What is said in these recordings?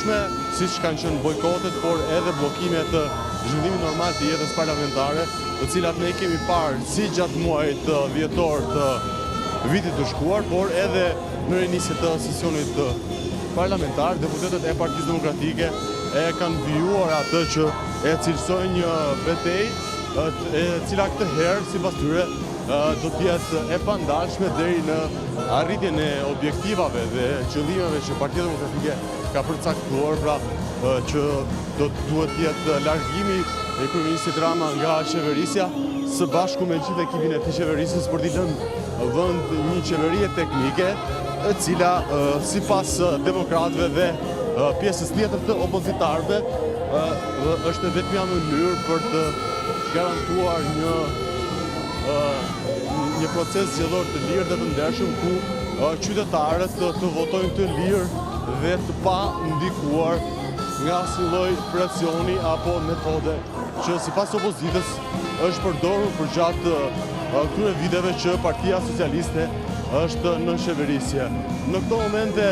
ndryshme, siç kanë qenë bojkotet, por edhe bllokimet të zhvillimit normal të jetës parlamentare, të cilat ne kemi parë si gjatë muajit dhjetor të vitit të shkuar, por edhe në rinisje të sesionit parlamentar, deputetët e Partisë Demokratike e kanë vijuar atë që e cilësojnë një betejë e cila këtë herë sipas tyre do të jetë e pandalshme deri në arritjen e objektivave dhe qëllimeve që Partia Demokratike ka përcaktuar, pra që duhet të jetë largimi e kryeministit Rama nga qeverisja së bashku me gjithë ekipin e tij qeverisës për t'i lënë vend një qeverie teknike, e cila sipas demokratëve dhe pjesës tjetër të opozitarëve është vetmja mënyrë për të garantuar një proces zgjedhor të lirë dhe të ndershëm ku qytetarët të votojnë të lirë dhe të pa ndikuar nga asnjë lloj presioni apo metode që sipas opozitës është përdorur përgjatë këtyre viteve që Partia Socialiste është në qeverisje. Në këto momente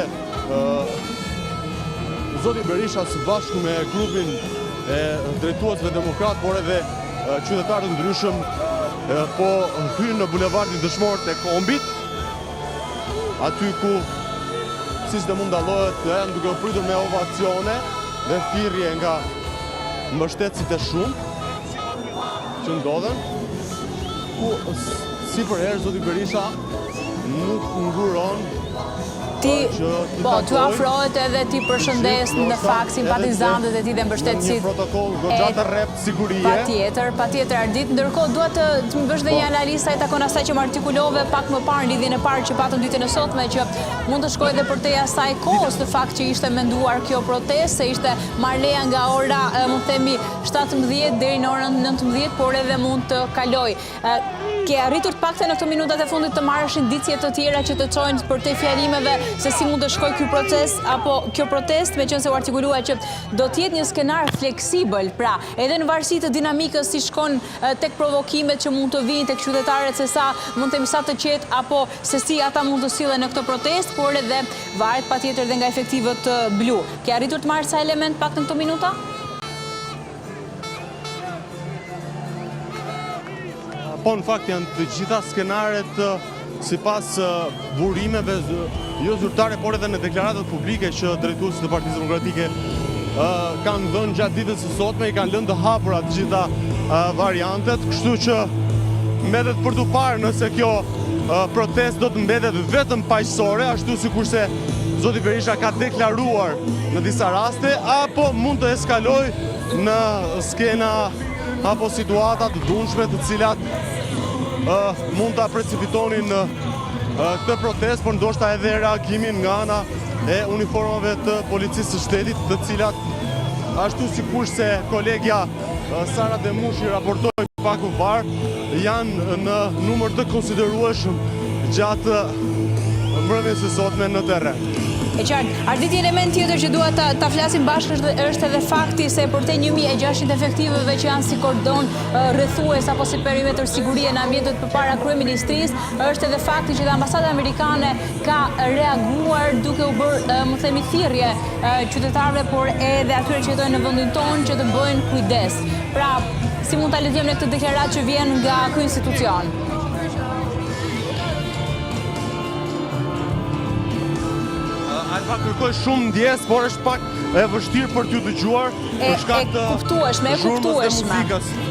zoti Berisha së bashku me grupin e drejtuesve demokrat, por edhe qytetarë të ndryshëm po hynë në bulevardin dëshmorët e Kombit, aty ku siç dhe mund dallohet janë duke u pritur me ovacione dhe thirrje nga mbështetësit e shumë që ndodhen, ku sipërherë zoti Berisha nuk nguron tu afrohet edhe ti përshëndes në fakt simpatizantët e tij dhe mbështetësit. Një protokoll goxha të rrept sigurie. Patjetër Ardit, ndërkohë dua të më bësh dhe një analizë sa i takon asaj që më artikulove pak më parë në lidhjen e parë që patëm ditën e sotme, që mund të shkojë edhe përtej asaj kohës të fakt që ishte menduar kjo protestë, se ishte marrëleja nga ora, mund të themi 17 deri në orën 19, por edhe mund të kaloj. Ke arritur të paktën në këto minutat e fundit të marrësh indicje të tjera që të çojnë përtej fjalimeve se si mund të shkojë ky proces apo kjo protestë, meqense u artikulua që do të jetë një skenar fleksibël, pra edhe në varësi të dinamikës si shkon tek provokimet që mund të vinë tek qytetarët, se sa mund të themi sa të qetë apo se si ata mund të sillen në këtë protestë, por edhe varet patjetër dhe nga efektivët blu. Ke arritur të marrësh sa element paktën këto minuta? Po në fakt janë të gjitha skenaret sipas burimeve jo zyrtare, por edhe në deklaratat publike që drejtuesit e Partisë Demokratike kanë dhënë gjatë ditës së sotme, i kanë lënë të hapura të gjitha variantet, kështu që mbetet për të parë nëse kjo protestë do të mbetet vetëm paqësore, ashtu sikurse zoti Berisha ka deklaruar në disa raste, apo mund të eskalojë në skena apo situata të dundshme të cilat mund ta precipitonin këtë protestë, por ndoshta edhe reagimin nga ana e uniformave të policisë së shtetit, të cilat ashtu sikurse kolegja Sara Demushi raportoi pak më parë, janë në numër të konsiderueshëm gjatë mbrëmjes së sotme në terren. E qartë, Arditi element tjetër që dua ta flasim bashkë është edhe fakti se përtej 1600 efektiveve që janë si kordon rrethues apo si perimetër sigurie në ambientet përpara kryeministrisë, është edhe fakti që ambasada amerikane ka reaguar duke u bërë, më themi, thirrje qytetarëve, por edhe atyre që jetojnë në vendin tonë që të bëjnë kujdes. Pra, si mund ta lexojmë në këtë deklaratë që vjen nga ky institucion? Alfa kërkoj shumë ndjes, por është pak e vështirë për t'ju dëgjuar për shkak të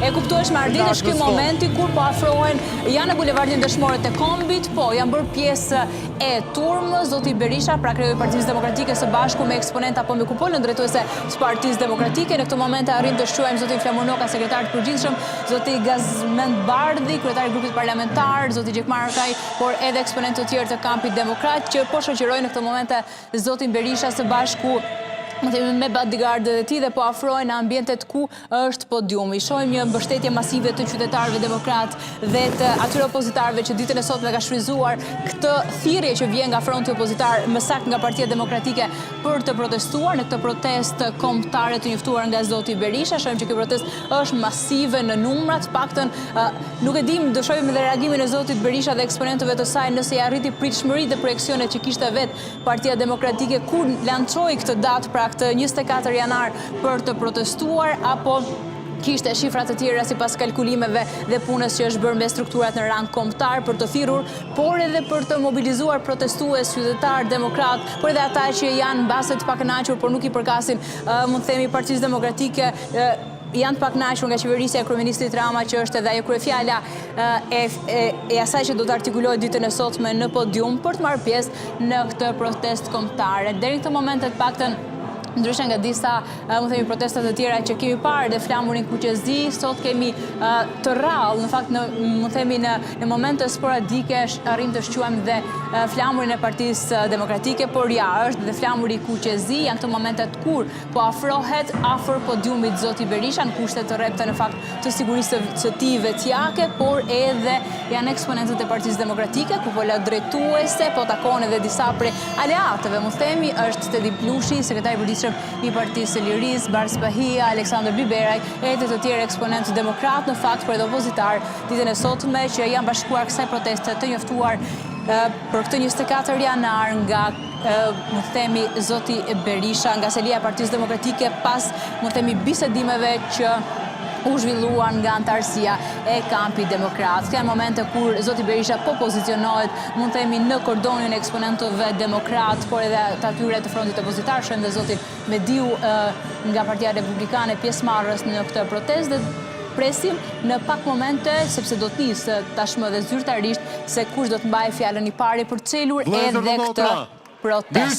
E kuptueshme, Ardit, është ky momenti kur po afrohen, janë në bulevardin dëshmorët e Kombit, po janë bërë pjesë e turmës, zoti Berisha, pra kreu i Partisë Demokratike së bashku me eksponenta apo me kupolën drejtuese të Partisë Demokratike. Në këtë moment arrim të shquajmë zotin Flamur Noka, sekretar të përgjithshëm, zoti Gazmend Bardhi, kryetari i grupit parlamentar, zoti Gjekmar Arkaj, por edhe eksponentë të tjerë të Kampit Demokrat, që po shoqërojnë në këtë momente zotin Berisha së bashku me bodyguardët e tij dhe po afrohen në ambientet ku është podiumi. Shohim një mbështetje masive të qytetarëve demokrat dhe të atyre opozitarëve që ditën e sotme ka shfryzuar këtë thirrje që vjen nga fronti opozitar, më saktë nga Partia Demokratike, për të protestuar në këtë protestë kombëtare të njoftuar nga zoti Berisha. Shohim që kjo protestë është masive në numra, të paktën nuk e dim, do shohim edhe reagimin e zotit Berisha dhe eksponentëve të saj nëse i arriti pritshmëritë dhe projeksionet që kishte vetë Partia Demokratike kur lançoi këtë datë, pra fakt 24 janar për të protestuar, apo kishte shifrat të tjera sipas kalkulimeve dhe punës që është bërë me strukturat në rang kombëtar për të thirrur, por edhe për të mobilizuar protestues, qytetar, demokrat, por edhe ata që janë mbase të pakënaqur, por nuk i përkasin, mund të themi, Partisë Demokratike, janë të pakënaqur nga qeverisja e kryeministit Rama, që është edhe ajo kryefjala e asaj që do të artikulohet ditën e sotme në podium për të marrë pjesë në këtë protestë kombëtare. Deri në këtë moment të paktën, ndryshe nga disa, mund themi, protestat e tjera që kemi parë dhe flamurin kuqezi, sot kemi të rrallë, në fakt, mund themi, në momente sporadike arrim të shquajmë dhe flamurin e Partisë Demokratike, por ja, është dhe flamuri kuqezi, janë këto momentet kur po afrohet afër podiumit zoti Berisha, në kushte të rrepta në fakt të sigurisë së tij vetjake, por edhe janë eksponentët e Partisë Demokratike, ku po la drejtuese, po takon edhe disa prej aleatëve, mund themi, është Tedi Plushi, sekretari i i Partisë së Lirisë, Bars Pahia, Aleksandër Biberaj, edhe të tjerë eksponentë demokrat, në fakt për edhe opozitar, ditën e sotme që janë bashkuar kësaj proteste të njoftuar për këtë 24 janar nga mund të themi zoti Berisha, nga selia e Partisë Demokratike, pas mund të themi bisedimeve që u zhvilluan nga antarësia e kampi demokrat. Këto janë momente kur zoti Berisha po pozicionohet, mund të themi, në kordonin e eksponentëve demokrat, por edhe të atyre të frontit opozitar, shohim dhe zotin Mediu nga Partia Republikane pjesëmarrës në këtë protestë, dhe presim në pak momente, sepse do të nisë tashmë dhe zyrtarisht se kush do të mbajë fjalën i pari për të celur edhe këtë protestë.